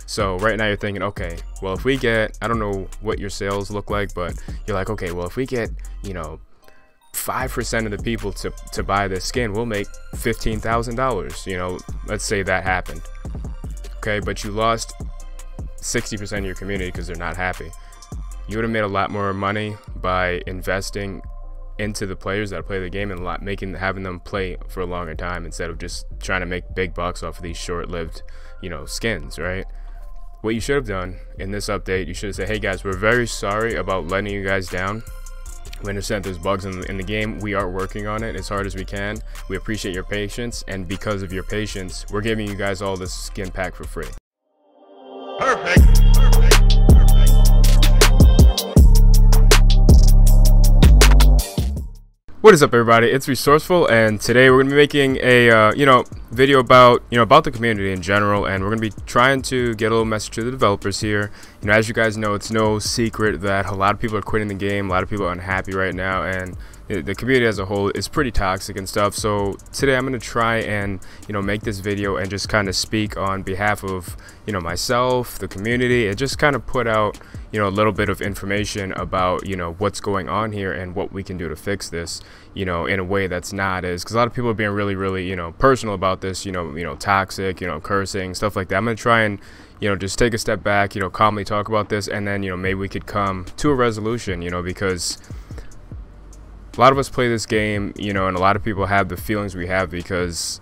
So right now you're thinking, okay, well, if we get, I don't know what your sales look like, but you're like, okay, well, if we get, you know, 5% of the people to buy this skin, we'll make $15,000. You know, let's say that happened. Okay, but you lost 60% of your community because they're not happy. You would have made a lot more money by investing into the players that play the game and having them play for a longer time instead of just trying to make big bucks off of these short-lived, you know, skins, right? What you should have done in this update, you should have said, hey guys, we're very sorry about letting you guys down. We understand there's bugs in the game. We are working on it as hard as we can. We appreciate your patience, and because of your patience, we're giving you guys all this skin pack for free. Perfect. What is up, everybody? It's Resourceful, and today we're gonna be making a video about the community in general, and we're gonna be trying to get a little message to the developers here. You know, as you guys know, it's no secret that a lot of people are quitting the game. A lot of people are unhappy right now, and the community as a whole is pretty toxic and stuff. So today I'm gonna try and make this video and just kind of speak on behalf of myself, the community, and just kind of put out a little bit of information about what's going on here and what we can do to fix this in a way that's not as, because a lot of people are being really personal about this, toxic, cursing, stuff like that. I'm gonna try and just take a step back, calmly talk about this, and then maybe we could come to a resolution, because a lot of us play this game, and a lot of people have the feelings we have because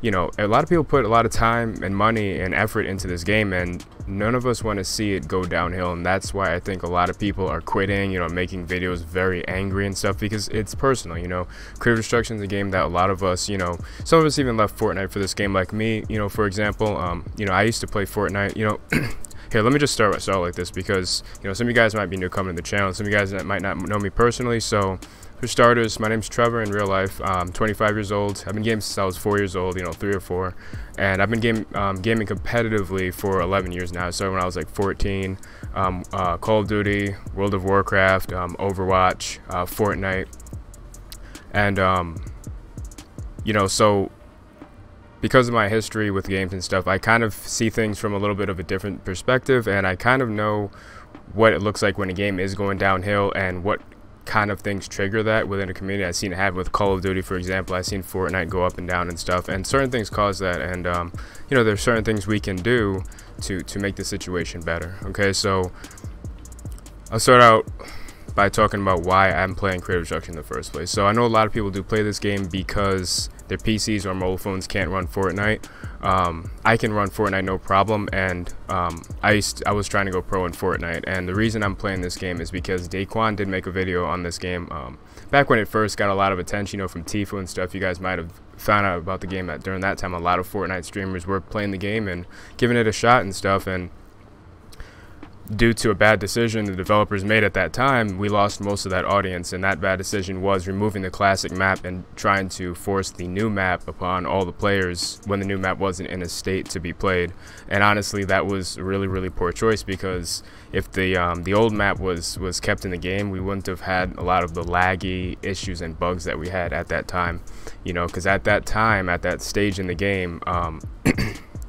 a lot of people put a lot of time and money and effort into this game, and none of us want to see it go downhill. And that's why I think a lot of people are quitting, making videos very angry and stuff, because it's personal. Creative Destruction is a game that a lot of us, some of us even left Fortnite for this game, like me, for example. I used to play Fortnite, Here, let me just start like this, because some of you guys might be new coming to the channel, some of you guys that might not know me personally. So for starters, my name's Trevor in real life. I'm 25 years old. I've been gaming since I was 4 years old, 3 or 4, and I've been gaming competitively for 11 years now. So when I was like 14, Call of Duty, World of Warcraft, Overwatch, Fortnite, and so because of my history with games and stuff, I kind of see things from a little bit of a different perspective, and I kind of know what it looks like when a game is going downhill and what kind of things trigger that within a community. I've seen it happen with Call of Duty, for example. I've seen Fortnite go up and down and stuff, and certain things cause that, and there's certain things we can do to make the situation better. Okay, so I'll start out by talking about why I'm playing Creative Destruction in the first place. So I know a lot of people do play this game because their PCs or mobile phones can't run Fortnite. I can run Fortnite no problem, and I was trying to go pro in Fortnite, and the reason I'm playing this game is because Daquan did make a video on this game back when it first got a lot of attention, from Tifu and stuff. You guys might have found out about the game during that time. A lot of Fortnite streamers were playing the game and giving it a shot and stuff, and due to a bad decision the developers made at that time, we lost most of that audience. And that bad decision was removing the classic map and trying to force the new map upon all the players when the new map wasn't in a state to be played. And honestly, that was a really poor choice, because if the old map was kept in the game, we wouldn't have had a lot of the laggy issues and bugs that we had at that time, because at that time, at that stage in the game,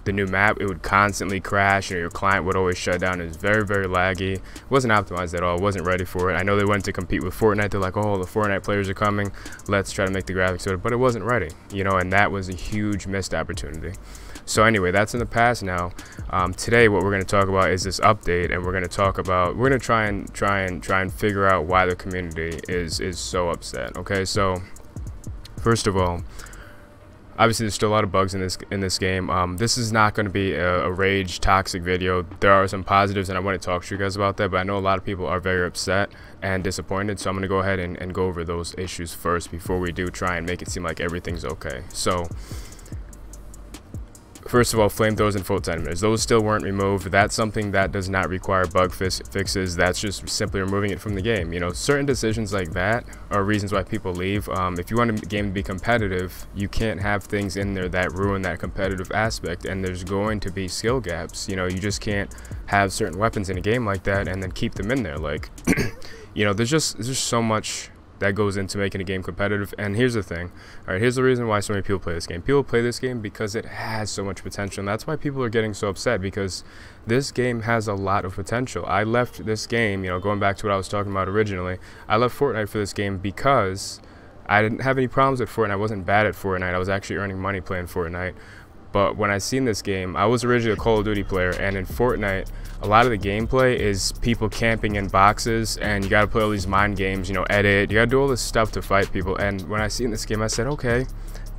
the new map, it would constantly crash, your client would always shut down. It was very laggy. It wasn't optimized at all. It wasn't ready for it. I know they wanted to compete with Fortnite. They're like, oh, the Fortnite players are coming, let's try to make the graphics better, but it wasn't ready, and that was a huge missed opportunity. So anyway, that's in the past now. Today what we're going to talk about is this update, and we're going to try and figure out why the community is so upset. Okay, so first of all, obviously, there's still a lot of bugs in this game. This is not going to be a rage toxic video. There are some positives, and I want to talk to you guys about that, but I know a lot of people are very upset and disappointed, so I'm going to go ahead and go over those issues first before we do try and make it seem like everything's okay. So first of all, flamethrowers and full emitters, those still weren't removed. That's something that does not require bug fixes. That's just simply removing it from the game. Certain decisions like that are reasons why people leave. If you want a game to be competitive, you can't have things in there that ruin that competitive aspect, and there's going to be skill gaps. You just can't have certain weapons in a game like that and then keep them in there. Like, there's just so much that goes into making a game competitive. And here's the thing, all right, here's the reason why so many people play this game. People play this game because it has so much potential, and that's why people are getting so upset, because this game has a lot of potential. I left this game, you know, going back to what I was talking about originally, I left Fortnite for this game because I didn't have any problems with Fortnite. I wasn't bad at Fortnite. I was actually earning money playing Fortnite. But when I seen this game, I was originally a Call of Duty player, and in Fortnite, a lot of the gameplay is people camping in boxes, and you gotta play all these mind games, you know, edit, you gotta do all this stuff to fight people. And when I seen this game, I said, okay,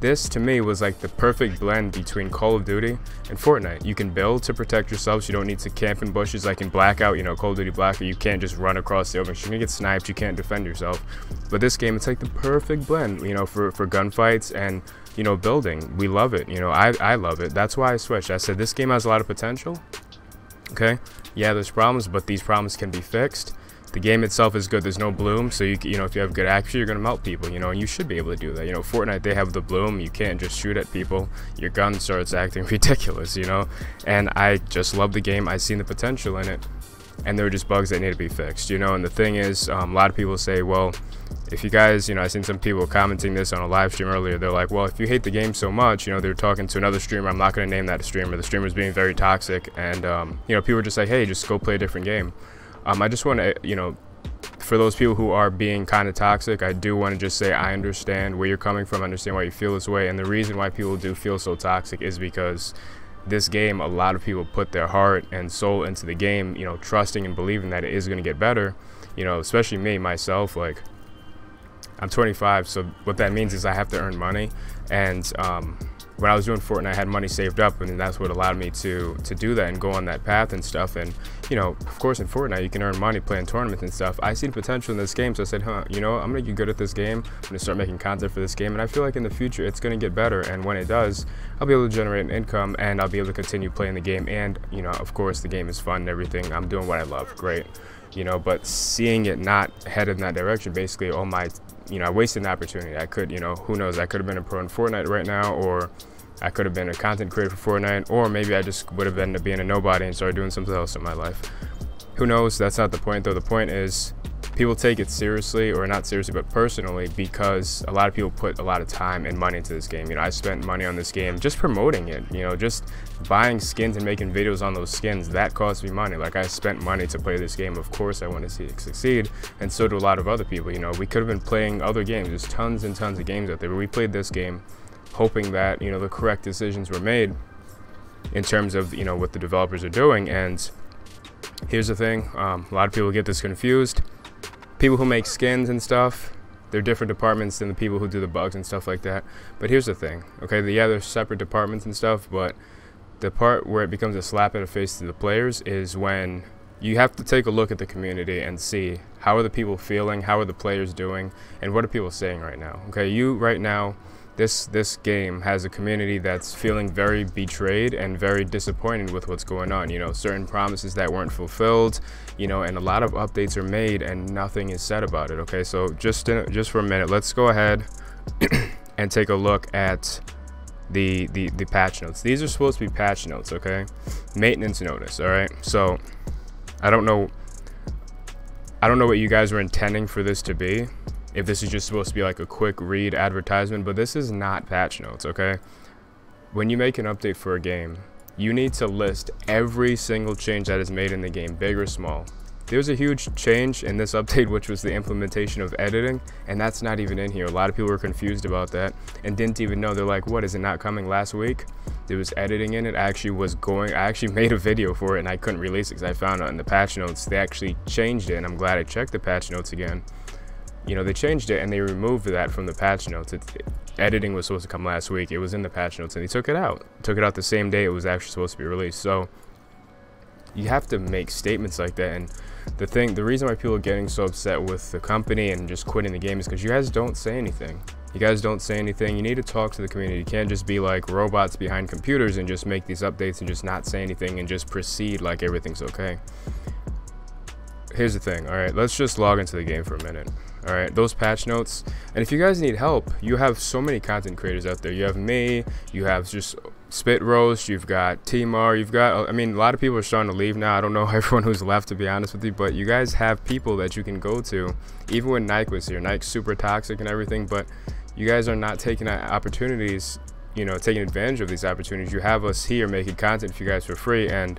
this to me was like the perfect blend between Call of Duty and Fortnite. You can build to protect yourself, so you don't need to camp in bushes like in Blackout, you know, Call of Duty Blackout, you can't just run across the open. You're gonna get sniped, you can't defend yourself. But this game, it's like the perfect blend, you know, for gunfights and, you know, building. We love it, you know, I love it. That's why I switched. I said this game has a lot of potential. Okay, yeah, there's problems, but these problems can be fixed. The game itself is good. There's no bloom, so you know, if you have good accuracy, you're gonna melt people, you know, and you should be able to do that. You know, Fortnite, they have the bloom. You can't just shoot at people. Your gun starts acting ridiculous, you know. And I just love the game. I seen the potential in it, and there were just bugs that need to be fixed, you know. And the thing is, a lot of people say, well, if you guys, you know, I seen some people commenting this on a live stream earlier. They're like, well, if you hate the game so much, you know, they're talking to another streamer. I'm not going to name that streamer. The streamer's being very toxic, and you know, people are just like, hey, just go play a different game. I just want to, you know, for those people who are being kind of toxic, I do want to just say I understand where you're coming from, I understand why you feel this way, and the reason why people do feel so toxic is because this game, a lot of people put their heart and soul into the game, you know, trusting and believing that it is going to get better, you know, especially me, myself. Like, I'm 25, so what that means is I have to earn money, and when I was doing Fortnite, I had money saved up, and that's what allowed me to do that and go on that path and stuff. And, you know, of course in Fortnite you can earn money playing tournaments and stuff. I see the potential in this game, so I said, you know, I'm gonna get good at this game. I'm gonna start making content for this game, and I feel like in the future it's gonna get better, and when it does, I'll be able to generate an income, and I'll be able to continue playing the game. And, you know, of course the game is fun and everything. I'm doing what I love, great, you know. But seeing it not head in that direction, basically all my, you know, I wasted an opportunity. I could, you know, who knows, I could have been a pro in Fortnite right now, or I could have been a content creator for Fortnite, or maybe I just would have ended up being a nobody and started doing something else in my life. Who knows? That's not the point, though. The point is people take it seriously, or not seriously, but personally, because a lot of people put a lot of time and money into this game. You know, I spent money on this game just promoting it, you know, just buying skins and making videos on those skins. That cost me money. Like, I spent money to play this game. Of course I want to see it succeed, and so do a lot of other people. You know, we could have been playing other games. There's tons and tons of games out there, but we played this game hoping that, you know, the correct decisions were made in terms of, you know, what the developers are doing. And here's the thing, a lot of people get this confused. People who make skins and stuff, they're different departments than the people who do the bugs and stuff like that. But here's the thing, okay, yeah, they're separate departments and stuff, but the part where it becomes a slap in the face to the players is when you have to take a look at the community and see how are the people feeling, how are the players doing, and what are people saying right now. Okay, you right now, this game has a community that's feeling very betrayed and very disappointed with what's going on. You know, certain promises that weren't fulfilled, you know, and a lot of updates are made and nothing is said about it. Okay, so just for a minute, let's go ahead and take a look at the patch notes. These are supposed to be patch notes, okay? Maintenance notice, all right? So I don't know what you guys were intending for this to be, if this is just supposed to be like a quick read advertisement, but this is not patch notes, okay? When you make an update for a game, you need to list every single change that is made in the game, big or small. There's a huge change in this update, which was the implementation of editing, and that's not even in here. A lot of people were confused about that and didn't even know. They're like, what, is it not coming last week? There was editing in it. I actually made a video for it, and I couldn't release it because I found out in the patch notes they actually changed it, and I'm glad I checked the patch notes again. You know, they changed it and they removed that from the patch notes. Editing was supposed to come last week. It was in the patch notes and they took it out. Took it out the same day it was actually supposed to be released. So you have to make statements like that. And the reason why people are getting so upset with the company and just quitting the game is because you guys don't say anything. You guys don't say anything. You need to talk to the community. You can't just be like robots behind computers and just make these updates and just not say anything and just proceed like everything's okay. Here's the thing, all right, let's just log into the game for a minute. All right, those patch notes, and if you guys need help, you have so many content creators out there. You have me, you have just Spit Roast, you've got Timar, you've got, I mean, a lot of people are starting to leave now. I don't know everyone who's left, to be honest with you, but you guys have people that you can go to. Even when Nike was here, Nike's super toxic and everything, but you guys are not taking opportunities, you know, taking advantage of these opportunities. You have us here making content for you guys for free, and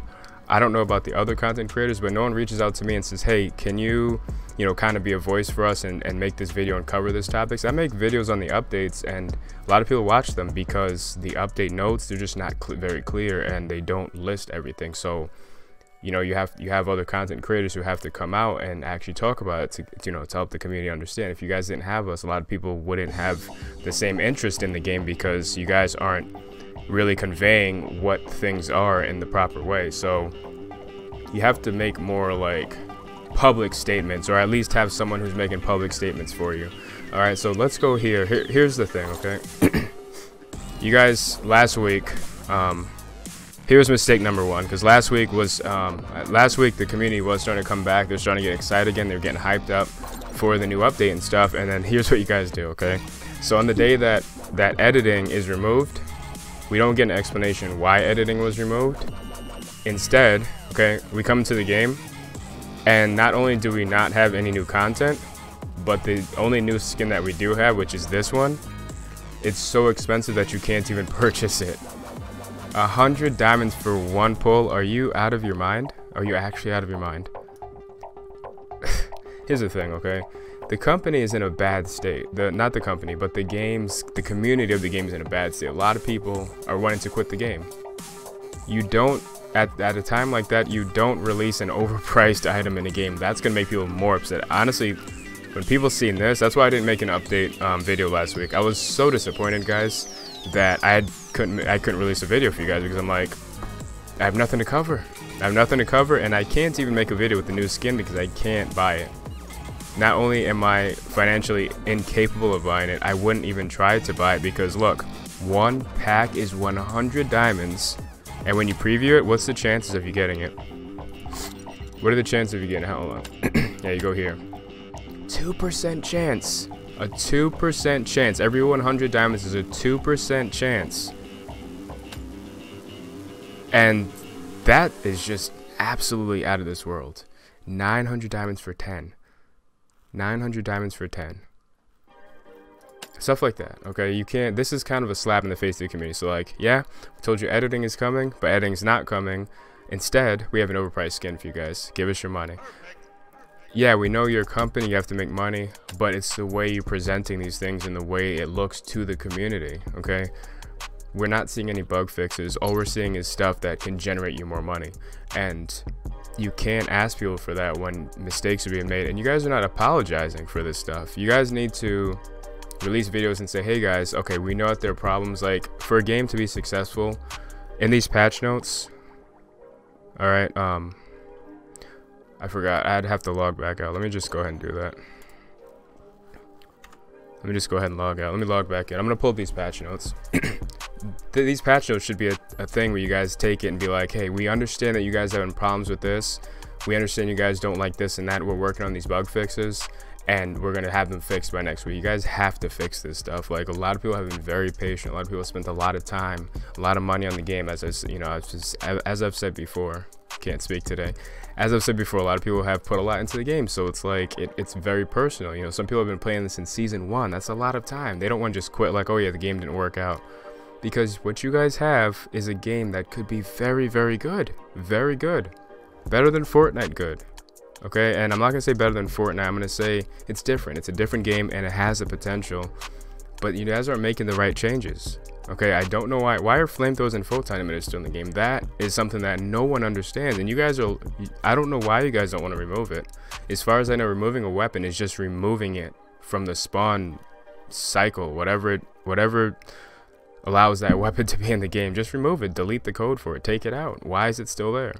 I don't know about the other content creators, but no one reaches out to me and says, hey, can you know, kind of be a voice for us and make this video and cover this topics. I make videos on the updates, and a lot of people watch them because the update notes, they're just not very clear, and they don't list everything. So, you know, you have other content creators who have to come out and actually talk about it to, you know, to help the community understand. If you guys didn't have us, a lot of people wouldn't have the same interest in the game because you guys aren't really conveying what things are in the proper way. So you have to make more like public statements, or at least have someone who's making public statements for you. All right, so let's go here. Here's the thing, okay? You guys, last week, here's mistake number one, because last week the community was starting to come back. They're starting to get excited again. They're getting hyped up for the new update and stuff. And then here's what you guys do, okay? So on the day that editing is removed, we don't get an explanation why editing was removed. Instead, okay, we come to the game, and not only do we not have any new content, but the only new skin that we do have, which is this one, it's so expensive that you can't even purchase it. 100 diamonds for one pull? Are you out of your mind? Are you actually out of your mind? Here's the thing, okay? The company is in a bad state. Not the company, but the community of the game is in a bad state. A lot of people are wanting to quit the game. You don't, at a time like that, you don't release an overpriced item in a game. That's gonna make people more upset. Honestly, when people seen this, that's why I didn't make an update video last week. I was so disappointed, guys, that I couldn't release a video for you guys, because I'm like, I have nothing to cover. I have nothing to cover, and I can't even make a video with the new skin because I can't buy it. Not only am I financially incapable of buying it, I wouldn't even try to buy it, because look, one pack is 100 diamonds, and when you preview it, what's the chances of you getting it? What are the chances of you getting it? Hold on. Yeah, you go here. 2% chance. A 2% chance. Every 100 diamonds is a 2% chance. And that is just absolutely out of this world. 900 diamonds for 10. 900 diamonds for 10. Stuff like that, okay? You can't, this is kind of a slap in the face to the community. So like, yeah, we told you editing is coming, but editing's not coming. Instead, we have an overpriced skin for you guys. Give us your money. Yeah, we know you're a company, you have to make money, but it's the way you're presenting these things and the way it looks to the community, okay? We're not seeing any bug fixes. All we're seeing is stuff that can generate you more money. And you can't ask people for that when mistakes are being made. And you guys are not apologizing for this stuff. You guys need to release videos and say, hey guys, okay, we know that there are problems. Like, for a game to be successful, in these patch notes, all right, I forgot, I'd have to log back out. Let me just go ahead and do that. Let me just go ahead and log out. Let me log back in. I'm gonna pull up these patch notes. These patch notes should be a thing where you guys take it and be like, hey, we understand that you guys are having problems with this. We understand you guys don't like this and that. We're working on these bug fixes, and we're gonna have them fixed by next week. You guys have to fix this stuff. Like, a lot of people have been very patient. A lot of people spent a lot of time, a lot of money on the game. As I've said before, can't speak today. As I've said before, a lot of people have put a lot into the game, so it's like it's very personal. You know, some people have been playing this since season 1. That's a lot of time. They don't want to just quit like, oh yeah, the game didn't work out. Because what you guys have is a game that could be very, very good. Very good. Better than Fortnite good. Okay, and I'm not gonna say better than Fortnite. I'm gonna say it's different. It's a different game, and it has the potential. But you guys aren't making the right changes. Okay, I don't know why are flamethrowers and photon emitters still in the game? That is something that no one understands, and you guys are, I don't know why you guys don't want to remove it. As far as I know, removing a weapon is just removing it from the spawn cycle, whatever allows that weapon to be in the game. Just remove it, delete the code for it, take it out. Why is it still there?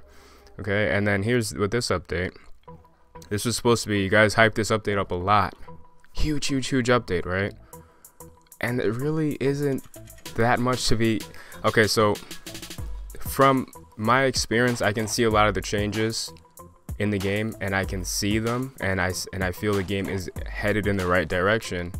Okay, and then here's with this update. This was supposed to be, you guys hyped this update up a lot. Huge update, right? And it really isn't that much to be. Okay, so from my experience, I can see a lot of the changes in the game, and I can see them, and I feel the game is headed in the right direction.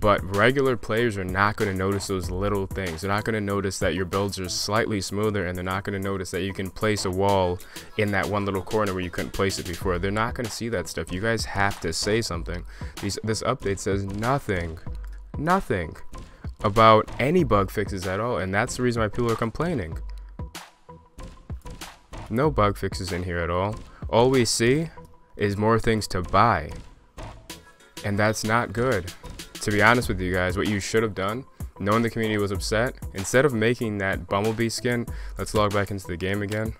But regular players are not going to notice those little things. They're not going to notice that your builds are slightly smoother, and they're not going to notice that you can place a wall in that one little corner where you couldn't place it before. They're not going to see that stuff. You guys have to say something. This update says nothing about any bug fixes at all, and that's the reason why people are complaining. No bug fixes in here at all. All we see is more things to buy, and that's not good. To be honest with you guys, what you should have done, knowing the community was upset, instead of making that Bumblebee skin, let's log back into the game again.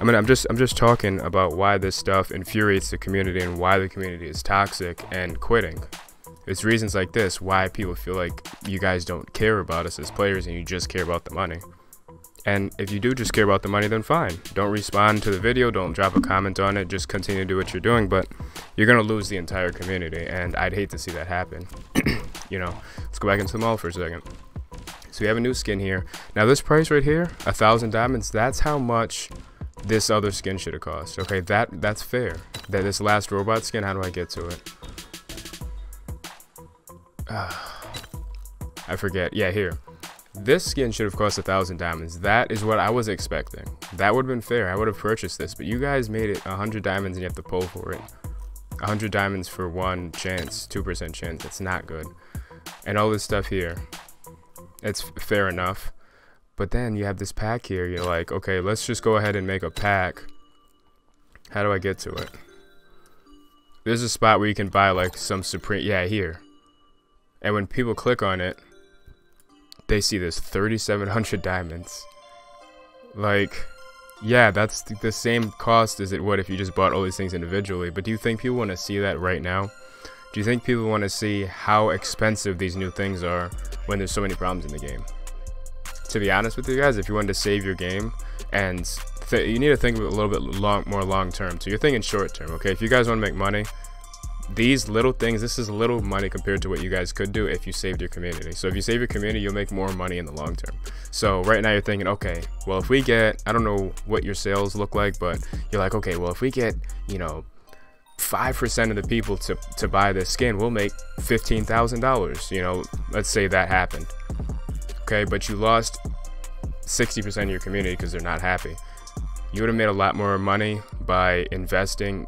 I'm just talking about why this stuff infuriates the community and why the community is toxic and quitting. It's reasons like this why people feel like you guys don't care about us as players and you just care about the money. And if you do just care about the money, then fine. Don't respond to the video, don't drop a comment on it, just continue to do what you're doing, but you're gonna lose the entire community, and I'd hate to see that happen. You know, let's go back into the mall for a second. So we have a new skin here. Now this price right here, 1,000 diamonds, that's how much this other skin should have cost. Okay, that's fair. That this last robot skin, how do I get to it? I forget. Yeah, here. This skin should have cost 1,000 diamonds. That is what I was expecting. That would have been fair. I would have purchased this, but you guys made it 100 diamonds and you have to pull for it. 100 diamonds for 1 chance, 2% chance. That's not good. And all this stuff here, it's fair enough. But then you have this pack here. You're like, okay, let's just go ahead and make a pack. How do I get to it? There's a spot where you can buy like some Supreme, yeah, here. And when people click on it, they see this 3,700 diamonds. Like, yeah, that's the same cost as it would if you just bought all these things individually. But do you think people want to see that right now? Do you think people want to see how expensive these new things are when there's so many problems in the game? To be honest with you guys, if you wanted to save your game, and you need to think of it a little bit more long term. So you're thinking short term, okay? If you guys want to make money, these little things, this is little money compared to what you guys could do if you saved your community. So if you save your community, you'll make more money in the long term. So right now you're thinking, okay, well, if we get, I don't know what your sales look like, but you're like, okay, well, if we get, you know, 5% of the people to buy this skin, we'll make $15,000. You know, let's say that happened. Okay, but you lost 60% of your community because they're not happy. You would have made a lot more money by investing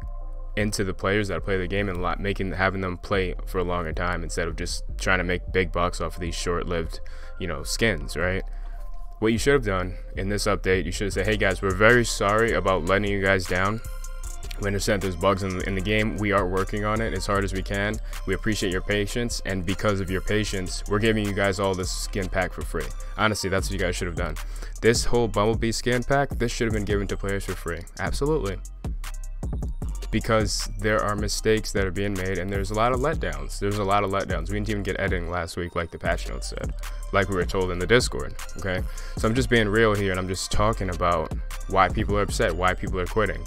into the players that play the game and having them play for a longer time instead of just trying to make big bucks off of these short-lived, you know, skins, right? What you should have done in this update, you should have said, hey guys, we're very sorry about letting you guys down. We understand there's bugs in the game. We are working on it as hard as we can. We appreciate your patience, and because of your patience, we're giving you guys all this skin pack for free. Honestly, that's what you guys should have done. This whole Bumblebee skin pack, this should have been given to players for free. Absolutely. Because there are mistakes that are being made, and there's a lot of letdowns. We didn't even get editing last week like the patch notes said, like we were told in the Discord, okay? So I'm just being real here, and I'm just talking about why people are upset, why people are quitting.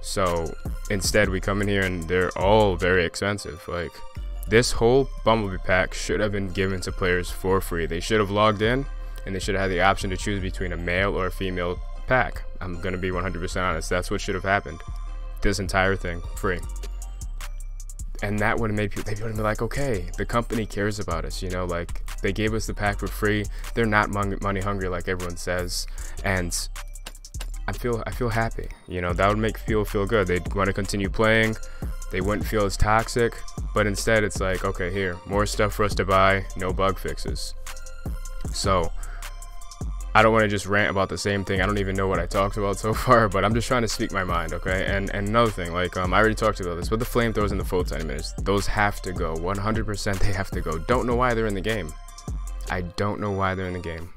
So instead we come in here and they're all very expensive. Like, this whole Bumblebee pack should have been given to players for free. They should have logged in and they should have had the option to choose between a male or a female pack. I'm gonna be 100% honest, that's what should have happened. This entire thing free. And that would have made people, they would have been like, okay, the company cares about us, you know, like they gave us the pack for free. They're not money hungry like everyone says. And I feel happy, you know, that would make people feel good. They'd want to continue playing, they wouldn't feel as toxic, but instead it's like, okay, here, more stuff for us to buy, no bug fixes. So I don't want to just rant about the same thing. I don't even know what I talked about so far, but I'm just trying to speak my mind, okay? And another thing, like I already talked about this, but the flamethrowers and the full 10 minutes, those have to go. 100% they have to go. Don't know why they're in the game. I don't know why they're in the game.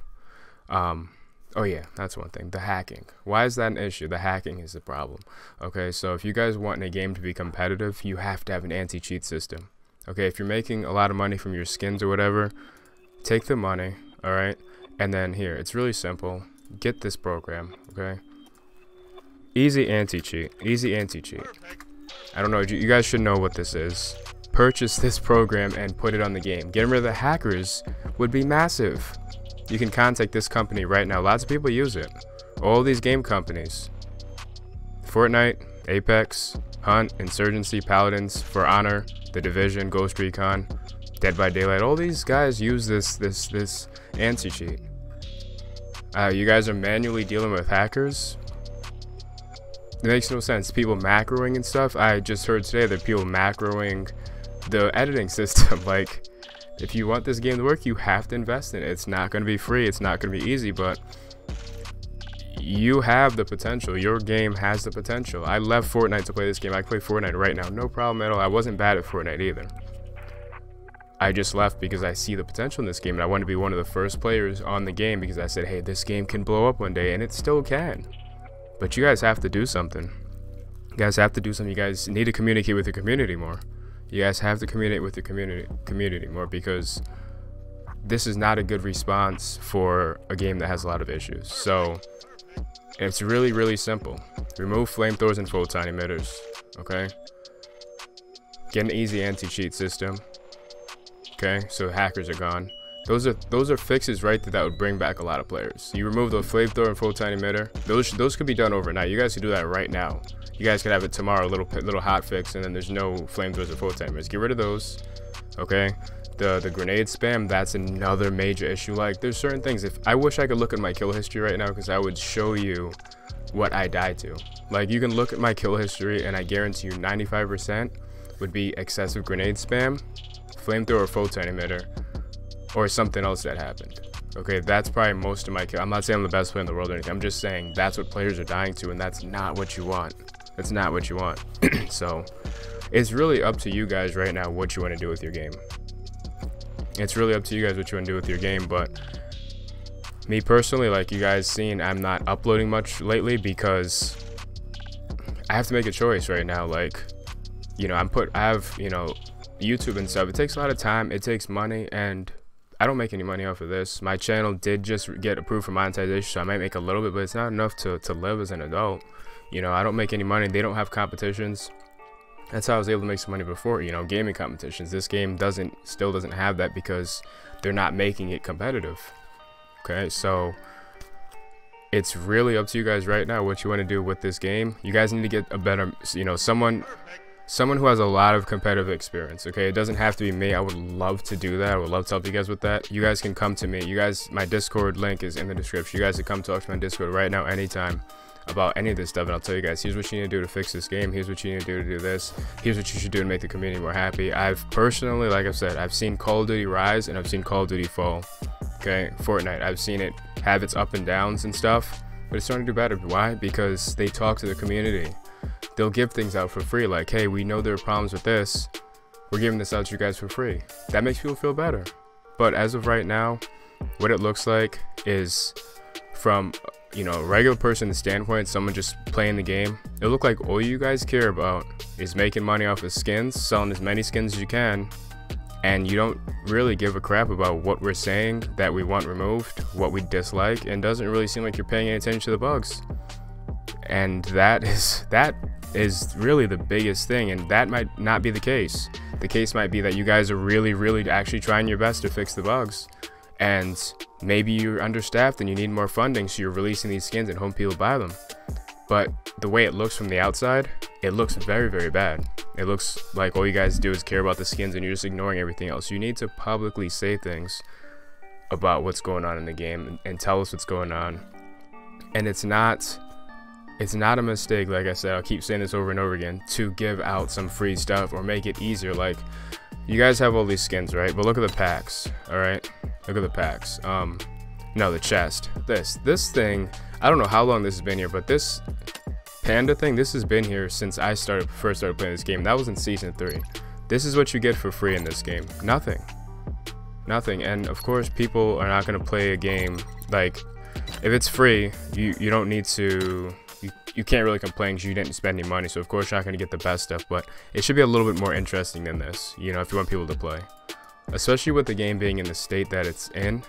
Oh yeah, that's one thing. The hacking. Why is that an issue? The hacking is the problem. Okay, so if you guys want a game to be competitive, you have to have an anti-cheat system. Okay, if you're making a lot of money from your skins or whatever, take the money, alright? And then here, it's really simple. Get this program, okay? Easy anti-cheat. Easy anti-cheat. I don't know, you guys should know what this is. Purchase this program and put it on the game. Getting rid of the hackers would be massive. You can contact this company right now. Lots of people use it. All these game companies. Fortnite, Apex, Hunt, Insurgency, Paladins, For Honor, The Division, Ghost Recon. Dead by Daylight, all these guys use this anti-cheat. You guys are manually dealing with hackers. It makes no sense. People macroing and stuff. I just heard today that people macroing the editing system. Like, if you want this game to work, you have to invest in it. It's not going to be free. It's not going to be easy, but you have the potential. Your game has the potential. I left Fortnite to play this game. I play Fortnite right now. No problem at all. I wasn't bad at Fortnite either. I just left because I see the potential in this game, and I want to be one of the first players on the game because I said, hey, this game can blow up one day, and it still can. But you guys have to do something. You guys have to do something. You guys need to communicate with your community more. You guys have to communicate with your community more, because this is not a good response for a game that has a lot of issues. So it's really, really simple. Remove flamethrowers and photon emitters. Okay. Get an easy anti-cheat system. Okay, so hackers are gone. Those are fixes right that would bring back a lot of players. You remove the flamethrower and photon emitter. Those could be done overnight. You guys could do that right now. You guys could have it tomorrow, a little hot fix, and then there's no flamethrowers or photon emitters. Get rid of those. Okay, the grenade spam, that's another major issue. Like, there's certain things. If I wish I could look at my kill history right now, because I would show you what I died to. Like, you can look at my kill history, and I guarantee you 95% would be excessive grenade spam, flamethrower, photon emitter, or something else that happened. Okay, that's probably most of my kill. I'm not saying I'm the best player in the world or anything. I'm just saying that's what players are dying to, and that's not what you want. That's not what you want. So it's really up to you guys right now what you want to do with your game. It's really up to you guys what you want to do with your game. But me personally, like you guys seen, I'm not uploading much lately because I have to make a choice right now. Like, you know, I have, you know, YouTube and stuff. It takes a lot of time, it takes money, and I don't make any money off of this. My channel did just get approved for monetization, so I might make a little bit, but it's not enough to live as an adult. You know, I don't make any money. They don't have competitions. That's how I was able to make some money before, you know, gaming competitions. This game still doesn't have that because they're not making it competitive. Okay, so it's really up to you guys right now what you want to do with this game. You guys need to get a better, you know, someone who has a lot of competitive experience. Okay, it doesn't have to be me. I would love to do that. I would love to help you guys with that. You guys can come to me. You guys, my Discord link is in the description. You guys can come talk to my Discord right now anytime about any of this stuff, and I'll tell you guys, here's what you need to do to fix this game, here's what you need to do to do this, here's what you should do to make the community more happy. I've personally, like I've said, I've seen Call of Duty rise and I've seen Call of Duty fall. Okay, Fortnite, I've seen it have its up and downs and stuff, but it's starting to do better. Why? Because they talk to the community. They'll give things out for free, like, hey, we know there are problems with this, we're giving this out to you guys for free. That makes people feel better. But as of right now, what it looks like is, from, you know, a regular person's standpoint, someone just playing the game, it look like all you guys care about is making money off of skins, selling as many skins as you can, and you don't really give a crap about what we're saying that we want removed, what we dislike, and doesn't really seem like you're paying any attention to the bugs. And that is really the biggest thing, and that might not be the case. The case might be that you guys are really actually trying your best to fix the bugs, and maybe you're understaffed and you need more funding, so you're releasing these skins and hoping people buy them. But the way it looks from the outside, it looks very bad. It looks like all you guys do is care about the skins and you're just ignoring everything else. You need to publicly say things about what's going on in the game and tell us what's going on. And it's not a mistake, like I said, I'll keep saying this over and over again, to give out some free stuff or make it easier. Like, you guys have all these skins, right? But look at the packs, all right? Look at the packs. No, the chest. This thing, I don't know how long this has been here, but this panda thing, this has been here since I first started playing this game. That was in season 3. This is what you get for free in this game. Nothing. And of course, people are not going to play a game, like, if it's free, you don't need to, you can't really complain because you didn't spend any money, so of course you're not going to get the best stuff, but it should be a little bit more interesting than this, you know, if you want people to play. Especially with the game being in the state that it's in,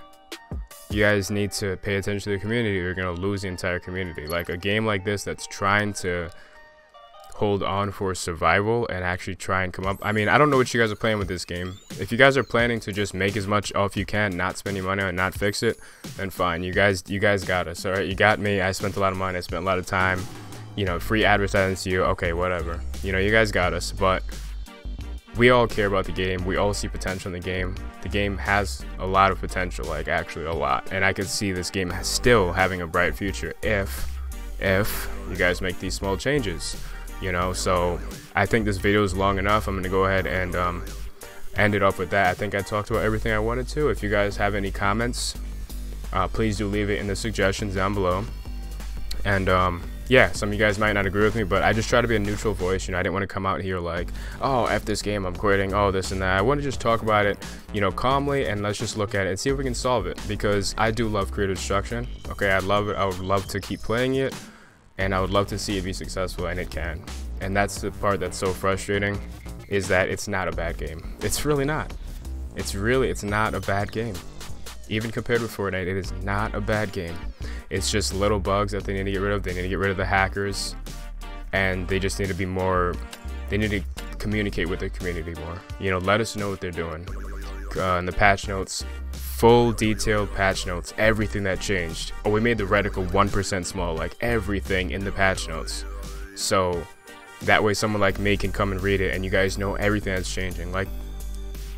you guys need to pay attention to the community or you're going to lose the entire community. Like, a game like this that's trying to hold on for survival and actually try and come up. I mean, I don't know what you guys are playing with this game. If you guys are planning to just make as much off you can, not spend any money on it, not fix it, then fine. You guys got us, all right? You got me. I spent a lot of money. I spent a lot of time. You know, free advertising to you. Okay, whatever. You know, you guys got us. But we all care about the game. We all see potential in the game. The game has a lot of potential, like actually a lot. And I could see this game still having a bright future if you guys make these small changes, you know. So I think this video is long enough. I'm gonna go ahead and end it up with that. I think I talked about everything I wanted to. If you guys have any comments, please do leave it in the suggestions down below. And yeah, some of you guys might not agree with me, but I just try to be a neutral voice. You know, I didn't want to come out here like, oh, F this game, I'm quitting, oh, this and that. I want to just talk about it, you know, calmly, and let's just look at it and see if we can solve it, because I do love creative destruction. Okay, I love it. I would love to keep playing it, and I would love to see it be successful, and it can. And that's the part that's so frustrating, is that it's not a bad game. It's really not. It's not a bad game. Even compared with Fortnite, it is not a bad game. It's just little bugs that they need to get rid of. They need to get rid of the hackers, and they just need to be more, they need to communicate with the community more. You know, let us know what they're doing. In the patch notes, full detailed patch notes, everything that changed. Oh, we made the reticle 1% small, like everything in the patch notes. So that way someone like me can come and read it, and you guys know everything that's changing. Like,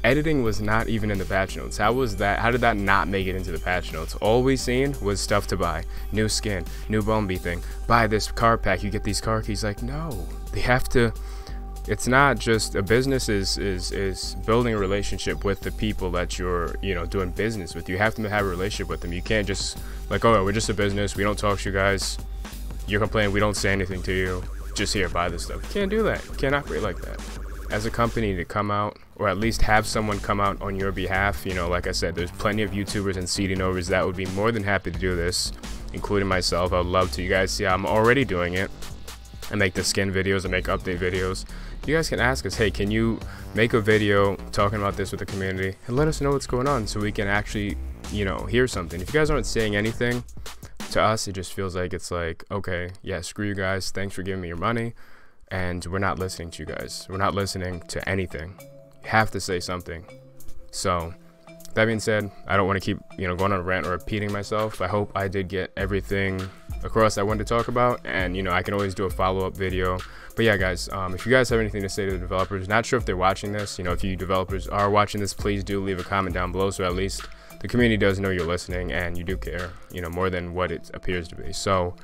editing was not even in the patch notes. How was that? How did that not make it into the patch notes? All we seen was stuff to buy. New skin, new Bumblebee thing. Buy this car pack, you get these car keys. Like, no. They have to, it's not just, a business is building a relationship with the people that you're, you know, doing business with. You have to have a relationship with them. You can't just like, oh, we're just a business, we don't talk to you guys. You're complaining, we don't say anything to you. Just here, buy this stuff. You can't do that. You can't operate like that. As a company, to come out, or at least have someone come out on your behalf, you know, like I said, there's plenty of YouTubers and CDNovers that would be more than happy to do this, including myself. I would love to. You guys see I'm already doing it. I make the skin videos, I make update videos. You guys can ask us, hey, can you make a video talking about this with the community, and let us know what's going on so we can actually, you know, hear something. If you guys aren't saying anything to us, it just feels like it's like, okay, yeah, screw you guys, thanks for giving me your money, and we're not listening to you guys. We're not listening to anything. You have to say something. So that being said, I don't want to keep, you know, going on a rant or repeating myself. I hope I did get everything across I wanted to talk about, and you know, I can always do a follow-up video. But yeah, guys, if you guys have anything to say to the developers, not sure if they're watching this, you know, if you developers are watching this, please do leave a comment down below, so at least the community does know you're listening and you do care, you know, more than what it appears to be. So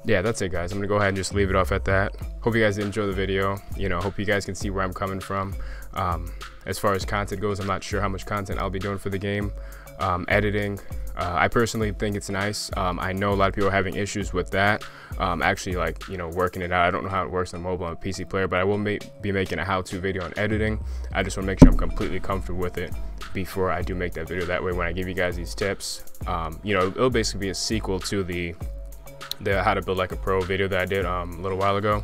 yeah, that's it, guys. I'm gonna go ahead and just leave it off at that. Hope you guys did enjoy the video. You know, hope you guys can see where I'm coming from. As far as content goes, I'm not sure how much content I'll be doing for the game. Editing, I personally think it's nice. I know a lot of people are having issues with that. Actually, like, you know, working it out. I don't know how it works on mobile and PC player, but I will be making a how-to video on editing. I just want to make sure I'm completely comfortable with it before I do make that video. That way, when I give you guys these tips, you know, it'll basically be a sequel to the how to build like a pro video that I did a little while ago.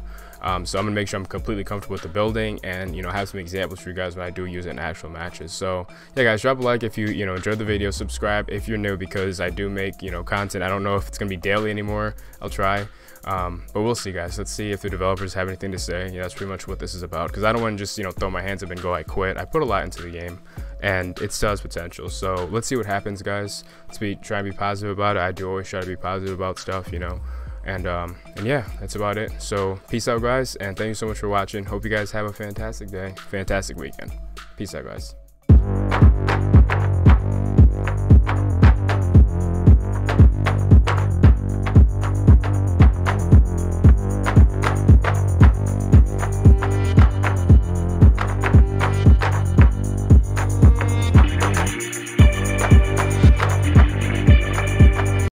So I'm gonna make sure I'm completely comfortable with the building, and you know, have some examples for you guys when I do use it in actual matches. So yeah, guys, drop a like if you enjoyed the video. Subscribe if you're new, because I do make, you know, content. I don't know if it's gonna be daily anymore. I'll try, but we'll see, guys. Let's see if the developers have anything to say. Yeah, that's pretty much what this is about, because I don't want to just, you know, throw my hands up and go, I quit. I put a lot into the game, and it still has potential. So let's see what happens, guys. Try and be positive about it. I do always try to be positive about stuff, you know. And yeah, that's about it. So peace out, guys, and thank you so much for watching. Hope you guys have a fantastic day, fantastic weekend. Peace out, guys.